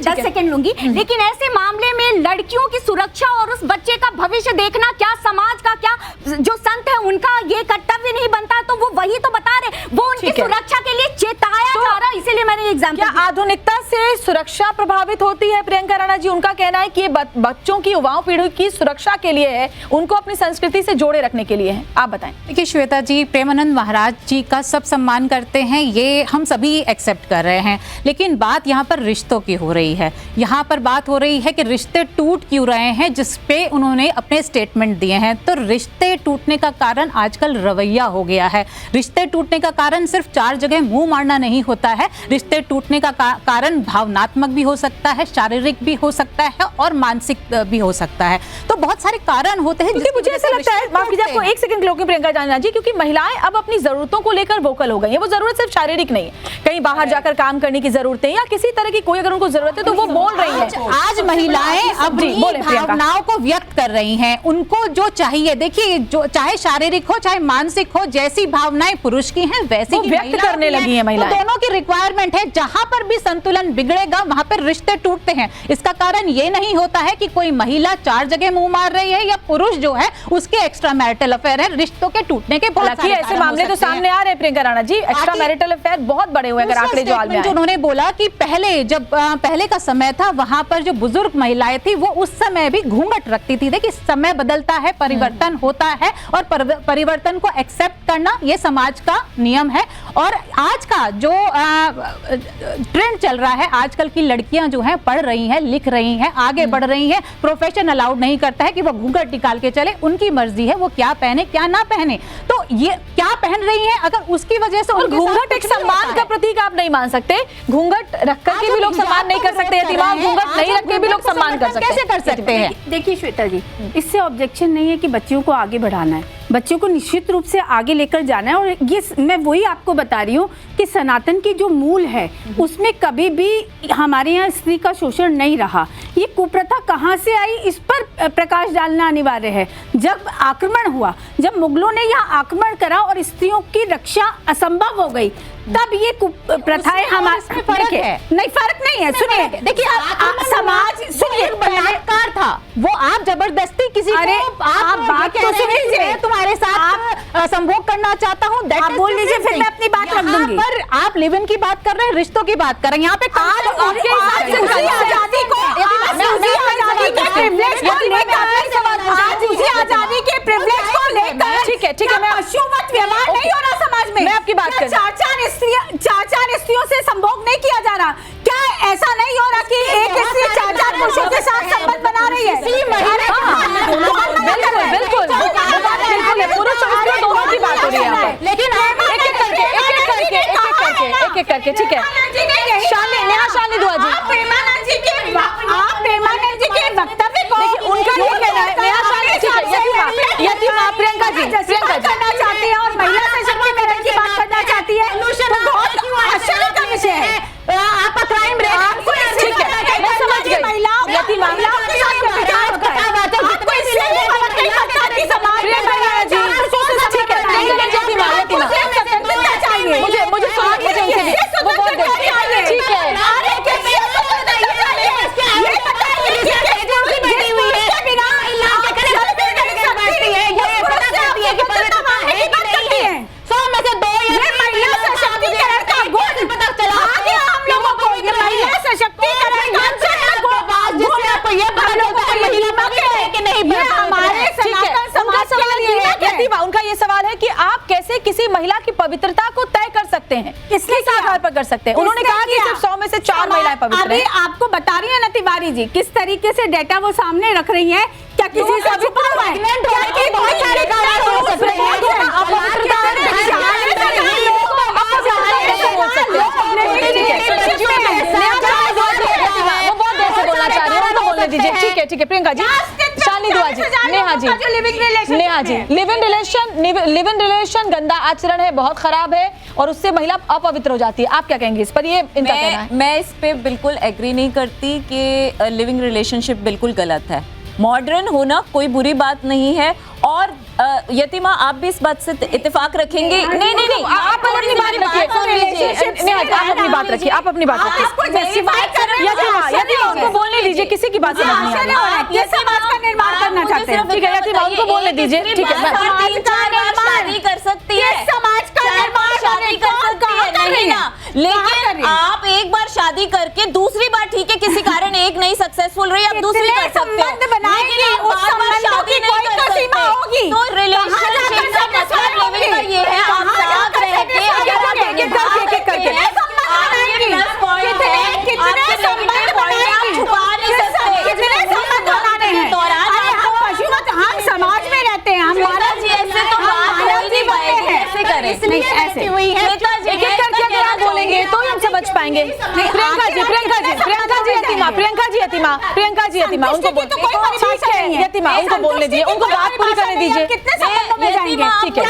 10 सेकंड लूंगी। लेकिन ऐसे मामले में लड़कियों की सुरक्षा और उस बच्चे का भविष्य देखना क्या समाज का, क्या जो संत है उनका ये कर्तव्य नहीं बनता? तो वो वही तो बता रहे, वो उनकी सुरक्षा के लिए चेताया जा रहा है। इसीलिए मैंने एग्जाम्पल। क्या आधुनिकता से सुरक्षा प्रभावित होती है? प्रियंका राणा जी, उनका कहना है कि ये बच्चों की, युवाओं पीढ़ी की सुरक्षा के लिए है, उनको अपनी संस्कृति से जोड़े रखने के लिए है। आप बताएं। देखिए श्वेता जी, प्रेमानंद महाराज जी का सब सम्मान करते हैं, ये हम सभी एक्सेप्ट कर रहे हैं, लेकिन बात यहाँ पर रिश्तों की हो रही है। यहाँ पर बात हो रही है कि रिश्ते टूट क्यों रहे हैं, जिस पे उन्होंने अपने स्टेटमेंट दिए हैं। तो रिश्ते टूटने का कारण आजकल रवैया हो गया है। रिश्ते टूटने का कारण सिर्फ 4 जगह मुंह मारना नहीं होता है। रिश्ते टूटने का कारण भावनात्मक भी हो सकता है, शारीरिक भी हो सकता है और मानसिक भी हो सकता है। तो बहुत सारे कारण होते हैं। क्योंकि मुझे ऐसा लगता है, माफ कीजिए आपको 1 सेकंड लोगे प्रियंका राणा जी, क्योंकि महिलाएं अब अपनी जरूरतों को लेकर वोकल हो गई हैं। वो जरूरत सिर्फ शारीरिक नहीं है, कहीं बाहर जाकर काम करने की जरूरत है या किसी तरह की कोई अगर उनको जरूरत है तो वो बोल रही है। आज महिलाएं अपनी भावनाओं को व्यक्त कर रही हैं, उनको जो चाहिए। देखिए, जो चाहे शारीरिक हो चाहे मानसिक हो, जैसी भावनाएं पुरुष की हैं वैसी ही व्यक्त करने लगी है महिलाएं। तो दोनों की रिक्वायरमेंट है। जहां पर भी संतुलन बिगड़ेगा वहां पर रिश्ते टूटते हैं। इसका कारण ये नहीं होता है कि कोई महिला 4 जगह मुंह मार रही है या पुरुष जो है उसके एक्स्ट्रा मैरिटल अफेयर है। रिश्तों के टूटने के बहुत सारे ऐसे मामले तो सामने आ रहे हैं Priyanka Rana ji, extra marital affair बहुत बड़े हुए अगर आंकड़े जो आगे आए। उन्होंने बोला कि पहले का समय था, वहां पर जो बुजुर्ग महिलाएं थी वो उस समय भी घूंघट रखती थी। देखिए, समय बदलता है, परिवर्तन होता है और परिवर्तन को एक्सेप्ट करना ये समाज का नियम है। और आज का जो ट्रेंड चल रहा है, आजकल की लड़कियां जो हैं पढ़ रही हैं, लिख रही हैं, आगे बढ़ रही हैं। प्रोफेशन अलाउड नहीं करता है कि वो घूंघट निकाल के चले, उनकी मर्जी है वो क्या पहने क्या ना पहने। तो ये क्या पहन रही है, अगर उसकी वजह से घूंघट एक सम्मान का प्रतीक आप नहीं मान सकते। घूंघट रख करके भी लोग सम्मान नहीं कर सकते, घूंघट नहीं रख के भी लोग सम्मान कर सकते, कैसे कर सकते हैं? देखिए श्वेता जी, इससे ऑब्जेक्शन नहीं है कि बच्चियों को आगे बढ़ाना है, बच्चों को निश्चित रूप से आगे लेकर जाना है। और ये मैं वही आपको बता रही हूँ कि सनातन की जो मूल है उसमें कभी भी हमारे यहाँ स्त्री का शोषण नहीं रहा। ये कुप्रथा कहाँ से आई, इस पर प्रकाश डालना अनिवार्य है। जब आक्रमण हुआ, जब मुगलों ने यहाँ आक्रमण करा और स्त्रियों की रक्षा असंभव हो गई, तब ये प्रथाएं हमारे फर्क है। नहीं, फर्क नहीं है। सुनिए, देखिए समाज, सुनिए, बलात्कार था वो, आप जबरदस्ती किसी को आप बात तो सुनिए, तुम्हारे साथ संभोग करना चाहता हूँ, आप बोल लीजिए, फिर मैं अपनी बात रख दूंगी। पर आप लिव इन की बात कर रहे हैं, रिश्तों की बात कर रहे हैं। यहाँ पे ठीक है, मैं पशुवत व्यवहार नहीं हो रहा समाज में। मैं आपकी बात कर, 4 स्त्रियों से संभोग नहीं किया जा रहा। क्या ऐसा नहीं हो रहा कि एक स्त्री 4 पुरुषों के साथ संबंध बना रही है? बिल्कुल पुरुष और स्त्री दोनों की बात हो रही है, लेकिन एक एक करके ठीक है। शालिनी दुआ जी, आप प्रेमानंद जी के वक्तव्य को, उनका ये कहना है, यतीमा प्रियंका जी करना चाहती है और महिला सशक्तिकरण की बात करना चाहती है, बहुत आश्चर्य का विषय है। आप क्राइम रेट, ठीक है, मैं समझ गई। महिलाओं के साथ व्यभिचार होता है। आपको इससे भी फर्क नहीं पड़ता कि समाज में चाहिए। किसी महिला की पवित्रता को तय कर सकते हैं, किस आधार पर कर सकते हैं? उन्होंने कहा कि सिर्फ 100 में से 4 महिलाएं पवित्र अभी हैं। आपको बता रही है ना तिवारी जी, किस तरीके से डेटा वो सामने रख रही है। क्या किसी से छुपा हुआ है? बहुत सारे कारण हो सकते हैं। ठीक है प्रियंका जी, शालिनी दुआ जी, Neha ji, live in relation गंदा आचरण है, बहुत खराब है और उससे महिला अपवित्र हो जाती है। आप क्या कहेंगे इस पर? ये इनका कहना है। मैं इस पे बिल्कुल एग्री नहीं करती कि लिविंग रिलेशनशिप बिल्कुल गलत है। मॉडर्न होना कोई बुरी बात नहीं है और यतिमा आप भी इस बात से इत्तेफाक रखेंगे? नहीं, आप अपनी बात रखिए। नेहा जी, आप अपनी बात रखिए, आप अपनी बात रखिए। यतिमा उनको बोलने दीजिए, किसी की बात नहीं है। ये समाज का निर्माण करना चाहते हैं। ठीक है यतिमा, उनको बोलने दीजिए। ठीक है, शादी कर सकती है, समाज का निर्माण शादी कर सकती है, नहीं ना? लेकिन आप एक बार शादी करके दूसरी बार, ठीक है किसी कारण एक नहीं सक्सेसफुल रही, आप दूसरी कर सकते हो, लेकिन उस संबंध की कोई तो सीमा होगी। तो रिलेशनशिप का मतलब लिविंग का ये है, आप साथ रह के समाज में रहते हैं, हमारा जी ऐसे तो ऐसे करें, ऐसे हुई है। बोलेंगे तो हम समझ पाएंगे। प्रियंका जी, यतिमा उनको बोल, यतिमा उनको बोलने दीजिए, उनको बात पूरी करने दीजिए। कितने संबंधों में जाएंगे? ठीक है,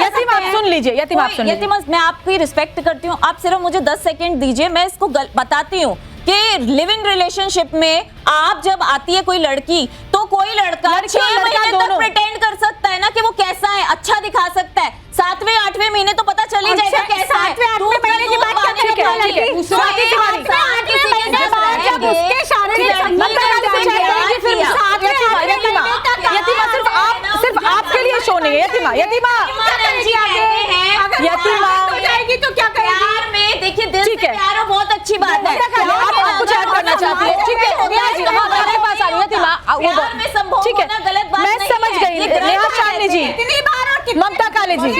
यतिमा आप सुन लीजिए। यतिमा, मैं आपकी रिस्पेक्ट करती हूँ, आप सिर्फ मुझे 10 सेकंड दीजिए, मैं इसको बताती हूँ कि लिव इन रिलेशनशिप में आप जब आती है कोई लड़की, तो कोई लड़का 6 महीने तक प्रिटेंड कर सकता है ना कि वो कैसा है, अच्छा दिखा सकता है। 7वें 8वें महीने तो पता चल ही जाएगा कैसा है। 7वें 8वें महीने की बात क्या करेंगे? सिर्फ आपके लिए शो नहीं है। यतिमा तो क्या प्यार में देखिए, दिल से प्यार हो, बहुत अच्छी बात है। आप कुछ ऐड करना चाहती है? ठीक है, हमारे पास आ रही है यतिमा। ठीक है, गलत बात मैं समझ गई। नेहा शालिनी जी, ममता काले जी,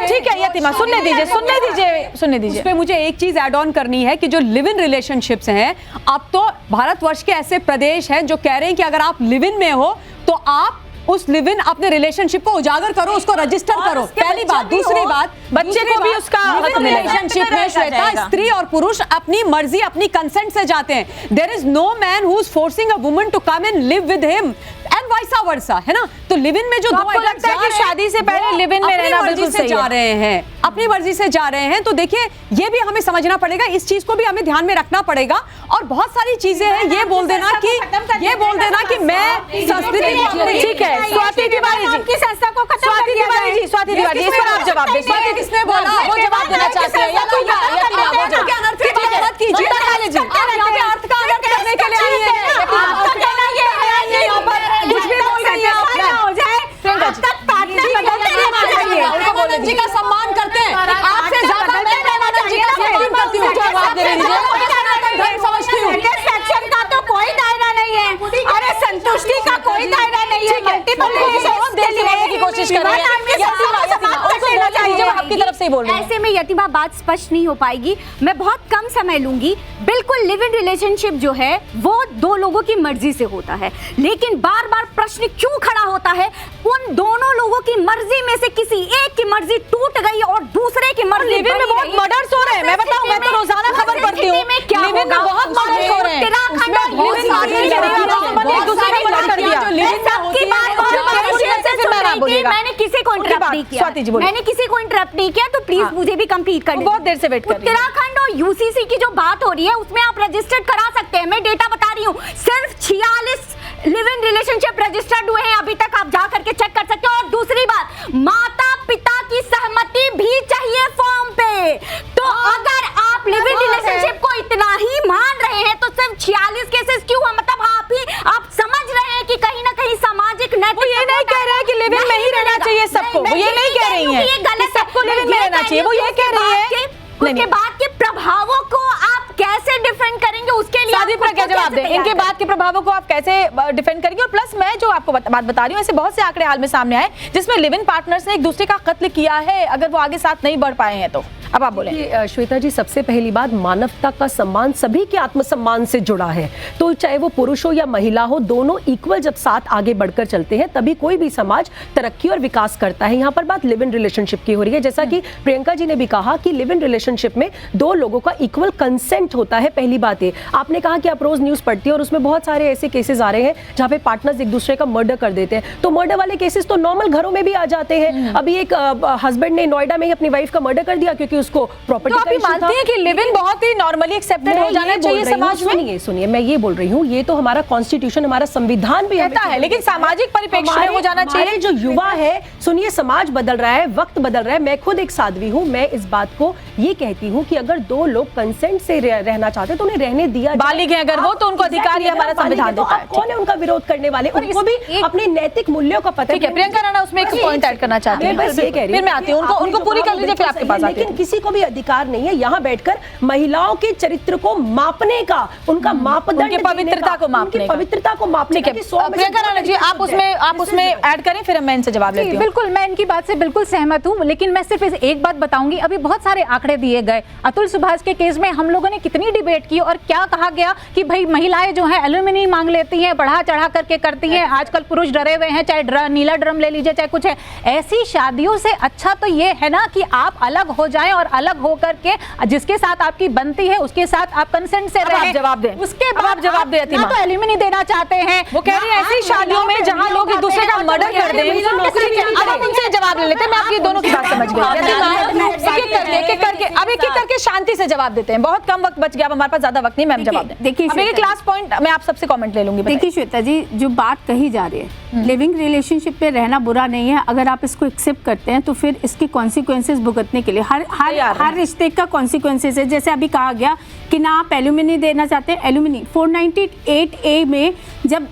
ठीक है यतिमा, सुनने दीजिए। उस पे मुझे एक चीज ऐड ऑन करनी है कि जो लिव इन रिलेशनशिप्स हैं, अब तो भारतवर्ष के ऐसे प्रदेश हैं जो कह रहे हैं कि अगर आप लिव इन में हो तो आप उस लिव इन अपने रिलेशनशिप को उजागर करो, उसको रजिस्टर करो। पहली बात। दूसरी बात, बच्चे को भी उसका हक मिलेगा। रिलेशनशिप में श्वेता, स्त्री और पुरुष अपनी मर्जी, अपनी कंसेंट से जाते हैं। There is no man who is forcing a woman to come and live with him and vice versa, है ना? तो लिव इन में जो आपको लगता है कि शादी से पहले लिव इन में रहना बिल्कुल सही जा रहे हैं, अपनी मर्जी से जा रहे हैं, तो देखिए ये भी हमें समझना पड़ेगा, इस चीज को भी हमें ध्यान में रखना पड़ेगा। और बहुत सारी चीजें हैं, ये बोल देना कि मैं संस्कृति, ठीक है। स्वाति तिवारी जी, की संस्था को खत्म कर दिया जाए। स्वाति तिवारी, इस पर आप जवाब दें। स्वाति किसने बोला? वो जवाब देना चाहती है। यतिमा वो जवाब कीजिए। अर्थ का अनर्थ करने के लिए आई है। कुछ भी बोल रही है उनको बोले जी का सम्मान करते हैं। आपसे ज्यादा मैं प्रेमानंद जी का सम्मान करती हूँ। जवाब दे दीजिए। समझती हूँ सेक्शन का तो कोई दायरा नहीं है, अरे संतुष्टि का कोई दायरा नहीं है। की कोशिश कर रही है, आपकी तरफ से ही बोल रही है। ऐसे में यतिमा बात स्पष्ट नहीं हो पाएगी। मैं बहुत कम समय लूंगी। बिल्कुल लिव इन रिलेशनशिप जो है वो दो लोगों की मर्जी से होता है, लेकिन बार बार प्रश्न क्यों खड़ा होता है? उन दोनों लोगों की मर्जी में से किसी एक की मर्जी टूट गई और दूसरे की मर्जी लिव इन में बहुत मर्डर्स हो रहे हैं। मैं बताऊं, मैं तो रोजाना खबर पढ़ती हूँ। लिव इन में बहुत मर्डर्स हो रहे हैं। मैंने किसी को इंटरप्ट नहीं किया, मैंने किसी को इंटरप्ट नहीं किया, तो प्लीज मुझे भी कंप्लीट करने। बहुत देर से वेट कर रही है। उत्तराखंड और यूसीसी की जो बात हो रही है उसमें आप रजिस्टर्ड करा सकते हैं। मैं डेटा बता रही हूँ, सिर्फ 46 लिव इन रिलेशनशिप रजिस्टर्ड हुए हैं अभी तक। आप जा करके चेक कर सकते हो। और दूसरी बात, माता पिता की सहमति भी चाहिए फॉर्म पे। तो अगर आप लिव इन रिलेशनशिप को इतना ही मान रहे हैं तो सिर्फ 46 केसेस क्यों हुआ? मतलब आप समझ रहे हैं कि कहीं ना कहीं सामाजिक नैतिक, ये नहीं कह रहे हैं कि लिव इन में ही रहना चाहिए सबको। वो ये नहीं कह रही है कि सबको लिव इन में रहना चाहिए। वो ये कह रही है उसके बाद के प्रभावों को आप कैसे डिफेंड करेंगे, उसके शादी पर क्या जवाब दें, इनके बात के प्रभावों को आप कैसे डिफेंड करेंगे? और प्लस मैं जो आपको बात बता रही हूँ, ऐसे बहुत से आंकड़े हाल में सामने आए जिसमें लिव इन पार्टनर्स ने एक दूसरे का कत्ल किया है अगर वो आगे साथ नहीं बढ़ पाए हैं तो। अब आप बोलें। श्वेता जी, सबसे पहली बात, मानवता का सम्मान सभी के आत्मसम्मान से जुड़ा है, तो चाहे वो पुरुष हो या महिला हो, दोनों इक्वल जब साथ आगे बढ़कर चलते हैं तभी कोई भी समाज तरक्की और विकास करता है। यहाँ पर बात लिव इन रिलेशनशिप की हो रही है, जैसा कि प्रियंका जी ने भी कहा कि लिव इन रिलेशनशिप में दो लोगों का इक्वल कंसेंट होता है। पहली बात है, आपने कहा कि आप रोज न्यूज पढ़ती है और उसमें बहुत सारे ऐसे केसेस आ रहे हैं जहाँ पे पार्टनर्स एक दूसरे का मर्डर कर देते हैं, तो मर्डर वाले केसेस तो नॉर्मल घरों में भी आ जाते हैं। अभी एक हस्बैंड ने नोएडा में ही अपनी वाइफ का मर्डर कर दिया क्योंकि उसको प्रॉपर्टी। आप मानती हैं कि लिव इन बहुत ही नॉर्मली एक्सेप्टेड हो जाना चाहिए समाज में? सुनिए, मैं ये बोल रही हूँ, ये तो हमारा कॉन्स्टिट्यूशन, हमारा संविधान भी कहता है, लेकिन सामाजिक परिप्रेक्ष्य में हो जाना चाहिए। जो युवा है, सुनिए, समाज बदल रहा है, वक्त बदल रहा है। मैं खुद एक साध्वी हूँ, मैं इस बात को ये कहती हूँ कि अगर दो लोग कंसेंट से रहना चाहते तो उन्हें रहने दिया। बालिग है अगर वो, तो उनको अधिकार, ये हमारा संविधान देता है। कौन है उनका विरोध करने वाले? उनको भी अपने नैतिक मूल्यों का पता। ठीक है, प्रियंका राणा उसमें एक पॉइंट ऐड करना चाहती है, बस ये कह रही हूं, फिर मैं आती हूं, उनको पूरी कर लीजिए, फिर आपके पास आती हूं। लेकिन किसी को भी अधिकार नहीं है यहाँ बैठकर महिलाओं के चरित्र को मापने का, उनका मापदंड, उनकी पवित्रता को मापने का। पवित्रता को मापने का। प्रियंका राणा जी, आप उसमें ऐड करें, फिर मैं इनसे जवाब लेती हूं। बिल्कुल, मैं इनकी बात से बिल्कुल सहमत हूं, लेकिन मैं सिर्फ एक बात बताऊंगी। अभी बहुत सारे आंकड़े दिए गए, अतुल सुभाष के केस में हम लोगों ने कितनी डिबेट की और क्या कहा गया कि भाई महिलाएं जो है एल्यूमिनी मांग लेती हैं, बढ़ा चढ़ा करके करती हैं, आजकल पुरुष डरे हुए हैं, चाहे नीला ड्रम ले लीजिए, चाहे कुछ है। ऐसी शादियों से अच्छा तो ये है ना कि आप अलग हो जाएं और अलग हो करके जिसके साथ आपकी बनती है उसके साथ आप कंसेंट से रहें। जवाब दें, उसके बाद आप जवाब दें। ना तो एल्यूमिनी देना चाहते हैं, वो कह रही है ऐसी शादियों में जहां लोग एक दूसरे का मर्डर कर दें। अब आप उनसे जवाब ले लेते हैं, मैं आपकी दोनों की बात समझ गई। एक एक करके शांति से जवाब देते हैं, बहुत कम वक्त बच गया, अब हमारे पास ज्यादा वक्त नहीं, मैम जवाब दें। देखिए क्लास पॉइंट मैं आप सबसे कमेंट ले लूंगी। देखिए श्वेता जी, जो बात कही जा रही है, लिविंग रिलेशनशिप पे रहना बुरा नहीं है, अगर आप इसको एक्सेप्ट करते हैं तो फिर इसके कॉन्सिक्वेंसेस भुगतने के लिए हर रिश्ते का कॉन्सिक्वेंसेस है। जैसे अभी कहा गया कि ना आप एल्यूमिनी देना चाहते हैं, एल्यूमिनी 498A में जब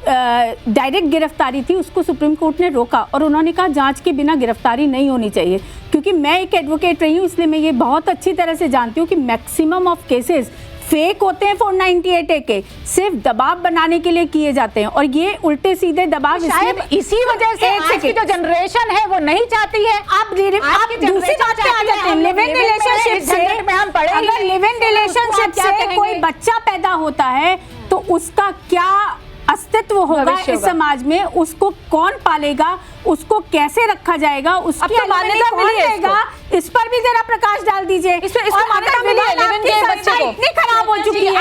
डायरेक्ट गिरफ्तारी थी उसको सुप्रीम कोर्ट ने रोका और उन्होंने कहा जांच के बिना गिरफ्तारी नहीं होनी चाहिए। क्योंकि मैं एक एडवोकेट रही हूँ, इसलिए मैं ये बहुत अच्छी तरह से जानती हूँ कि मैक्सिमम ऑफ केसेस फेक होते हैं 498A के, सिर्फ दबाव बनाने के लिए किए जाते हैं और ये उल्टे सीधे दबाव शायद इसी वजह से आज की जो जनरेशन है वो नहीं चाहती है। आप दूसरी बात पे आ जाते हैं, लिव इन रिलेशनशिप से अगर लिव इन रिलेशनशिप से कोई बच्चा पैदा होता है तो उसका क्या अस्तित्व होगा इस समाज में, उसको कौन पालेगा, उसको कैसे रखा जाएगा, उसकी मान्यता मिलेगा, इस पर भी जरा प्रकाश डाल दीजिए। इसको मान्यता मिली है, लिव इन के बच्चे को इतनी खराब हो चुकी है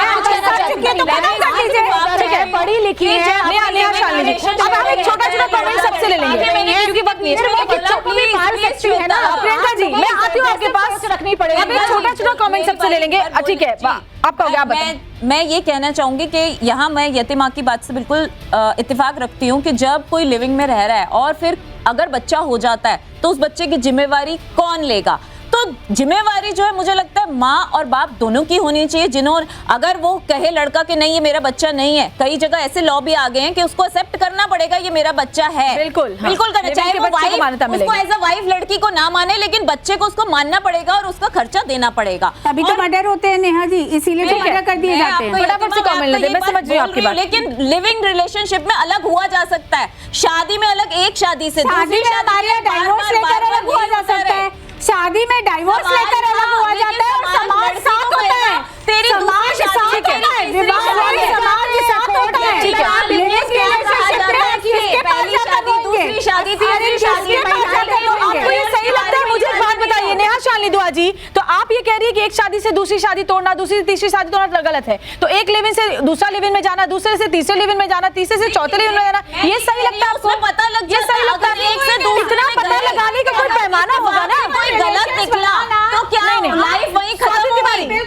तो खत्म कर दीजिए। पढ़ी लिखी है। अब हम एक छोटा छोटा कमेंट सबसे ले लेंगे क्योंकि वक्त नहीं है। बच्चों को भी मार सकती है ना प्रियंका जी, मैं आती हूँ आपके पास, रखनी पड़ेगी। अब एक छोटा छोटा कमेंट सबसे ले लेंगे। ठीक है, आपका हो गया। मैं ये कहना चाहूंगी कि यहाँ मैं यतीमा की बात से बिल्कुल इत्तेफाक रखती हूँ कि जब कोई लिविंग में रह रहा है और फिर अगर बच्चा हो जाता है तो उस बच्चे की जिम्मेवारी कौन लेगा? तो जिम्मेवारी जो है मुझे लगता है माँ और बाप दोनों की होनी चाहिए। जिन्होंने अगर वो कहे लड़का कि नहीं ये मेरा बच्चा नहीं है, कई जगह ऐसे लॉ भी आ गए हैं कि उसको एक्सेप्ट करना पड़ेगा ये मेरा बच्चा है। बिल्कुल बिल्कुल करना चाहिए, वो उसको एज अ वाइफ लड़की को ना माने लेकिन बच्चे को उसको मानना पड़ेगा और उसका खर्चा देना पड़ेगा। तभी तो मर्डर होते हैं नेहा जी, इसीलिए तो मर्डर कर दिए जाते हैं। फटाफट से कमेंट लेते हैं, मैं समझ रही हूं आपकी बात। लेकिन लिविंग रिलेशनशिप में अलग हुआ जा सकता है, शादी में अलग, एक शादी से शादी में डाइवोर्स लेकर अलग हुआ जा सकता है, शादी में डाइवोर्स लेकर अलग हुआ जाता है और समाज साथ होता है, तेरी समाज साथ होता है, विवाह समाज साथ होता है। ठीक है, पहली शादी, दूसरी शादी, तीसरी शादी, आपको ये सही लगता है? मुझे एक बात बताइए नेहा शालिनी दुआ जी, तो आप ये कह रही है कि एक शादी से दूसरी शादी तोड़ना, दूसरी से तीसरी शादी तोड़ना गलत है, तो एक लिव इन से दूसरा लिव इन में जाना, दूसरे से तीसरे लिव इन में जाना, तीसरे से चौथे लिव इन में जाना, ये सही लगता है आपको? पता लग ये सही लगता है? एक से दूसरे इतना पता लगाने का कोई पैमाना होगा ना? कोई गलत निकला तो क्या लाइफ वहीं खत्म हो गई?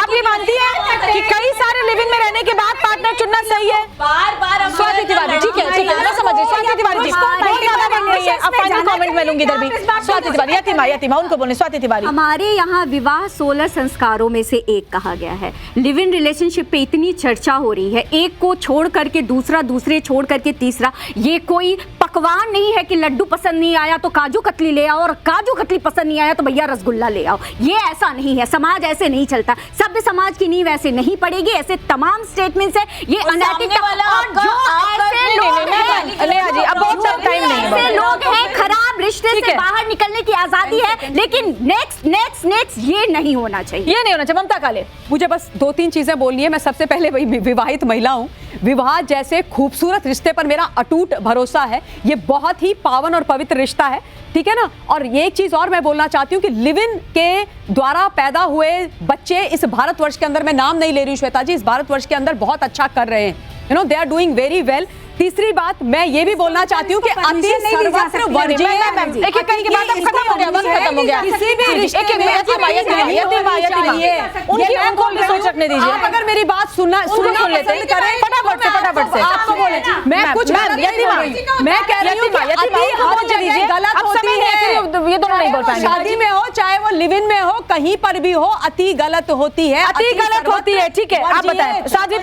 आप ये मानती हैं कि कई सारे लिव इन में रहने के बाद पार्टनर चुनना सही है? बार-बार स्वाति तिवारी, ठीक है, मैं समझ रही। स्वाति तिवारी जी, बहुत ज्यादा वक्त नहीं है, अब फाइनल कमेंट मैं लूंगी इधर भी। स्वाति तिवारी, यतिमा उनको बोलने, स्वाति तिवारी। हमारे यहाँ विवाह 16 संस्कारों में से एक कहा गया है। लिव इन रिलेशनशिप पे इतनी चर्चा हो रही है, एक को छोड़ करके दूसरा, दूसरे छोड़ करके तीसरा। ये कोई पकवान नहीं है कि लड्डू पसंद नहीं आया तो काजू कतली ले आओ और काजू कतली पसंद नहीं आया तो भैया रसगुल्ला ले आओ। ये ऐसा नहीं है, समाज ऐसे नहीं चलता। सभ्य समाज की नींव ऐसे नहीं पड़ेगी। ऐसे तमाम स्टेटमेंट्स है, ये अनैतिक। और जो ऐसे लोग हैं, अब बहुत टाइम नहीं है, ऐसे लोग हैं, खराब रिश्ते से बाहर निकलने की आजादी है, लेकिन नेक्स्ट ये नहीं होना चाहिए। ये नहीं होना चाहिए। ममता काले, मुझे बस 2-3 चीजें बोलनी है। मैं सबसे पहले विवाहित महिला हूँ। विवाह जैसे खूबसूरत रिश्ते पर मेरा अटूट भरोसा है। ये बहुत ही पावन और पवित्र रिश्ता है, ठीक है ना। और ये एक चीज और मैं बोलना चाहती हूँ कि लिव इन के द्वारा पैदा हुए बच्चे इस भारतवर्ष के अंदर, मैं नाम नहीं ले रही हूँ श्वेता जी, इस भारतवर्ष के अंदर बहुत अच्छा कर रहे हैं। You know, they are doing very well. तीसरी बात मैं ये भी बोलना चाहती हूँ कि अति सर्वत्र वर्जित, एक एक करके बात अब खत्म हो गया, वक्त खत्म हो गया। किसी भी रिश्ते में उनको भी सोच रखने दीजिए। आप अगर मेरी बात सुन लेते हैं फटाफट से आपको बोले मैं कुछ मैं कह रही हूँ कि अति हर जगह गलत होती है। ये दोनों नहीं बोल पाएंगे। शादी में हो चाहे वो लिव इन में हो, कहीं पर भी हो, अति गलत होती है, अति गलत होती है। ठीक है, आप बताएं। साध्वी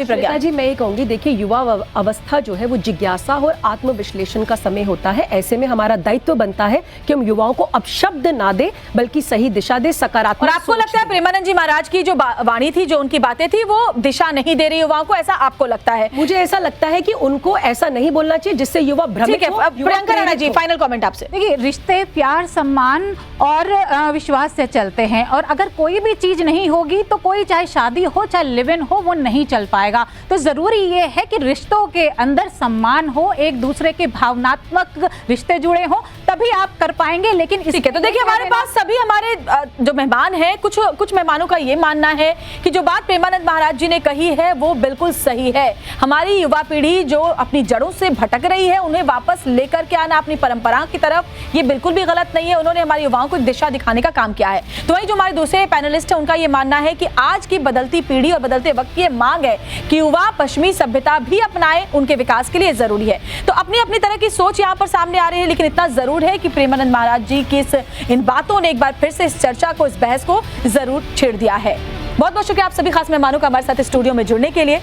प्रज्ञा जी, मैं ये कहूंगी, देखिए युवा अवस्था जो है वो जिज्ञासा और आत्मविश्लेषण का समय होता है। ऐसे में हमारा दायित्व बनता है कि हम युवाओं को अपशब्द ना दे बल्कि सही दिशा दे, सकारात्मक। और आपको लगता है प्रेमानंद जी महाराज की जो वाणी थी, जो उनकी बातें थी, वो दिशा नहीं दे रही युवाओं को, ऐसा आपको लगता है? मुझे ऐसा लगता है कि उनको ऐसा नहीं बोलना चाहिए जिससे युवा भ्रमित हो। प्रियंका राणा जी, फाइनल कमेंट आपसे। देखिए, रिश्ते प्यार, सम्मान और विश्वास से चलते हैं, और अगर कोई भी चीज नहीं होगी तो कोई, चाहे शादी हो चाहे लिव इन हो, वो नहीं चल पाएगा। तो जरूरी ये है कि रिश्तों के अंदर सम्मान हो, एक दूसरे के भावनात्मक रिश्ते जुड़े हो, तभी आप कर पाएंगे। लेकिन ठीक है, तो देखिए हमारे पास सभी हमारे जो मेहमान हैं, कुछ मेहमानों का ये मानना है कि जो बात प्रेमानंद महाराज जी ने कही है वो बिल्कुल सही है। हमारी युवा पीढ़ी जो अपनी जड़ों से भटक रही है, उन्हें वापस लेकर के आना अपनी परंपरा की तरफ, ये बिल्कुल भी गलत नहीं है। उन्होंने हमारी युवाओं को दिशा दिखाने का काम किया है। तो वही जो हमारे दूसरे पैनलिस्ट है, उनका ये मानना है कि आज की बदलती पीढ़ी और बदलते वक्त की मांग है कि युवा पश्चिमी सभ्यता भी अपनाए, उनके विकास के लिए जरूरी है। तो अपनी अपनी तरह की सोच यहाँ पर सामने आ रही है, लेकिन इतना जरूर है कि प्रेमानंद महाराज जी की इन बातों ने एक बार फिर से इस चर्चा को, इस बहस को जरूर छेड़ दिया है। बहुत बहुत शुक्रिया आप सभी खास मेहमानों का हमारे साथ स्टूडियो में जुड़ने के लिए।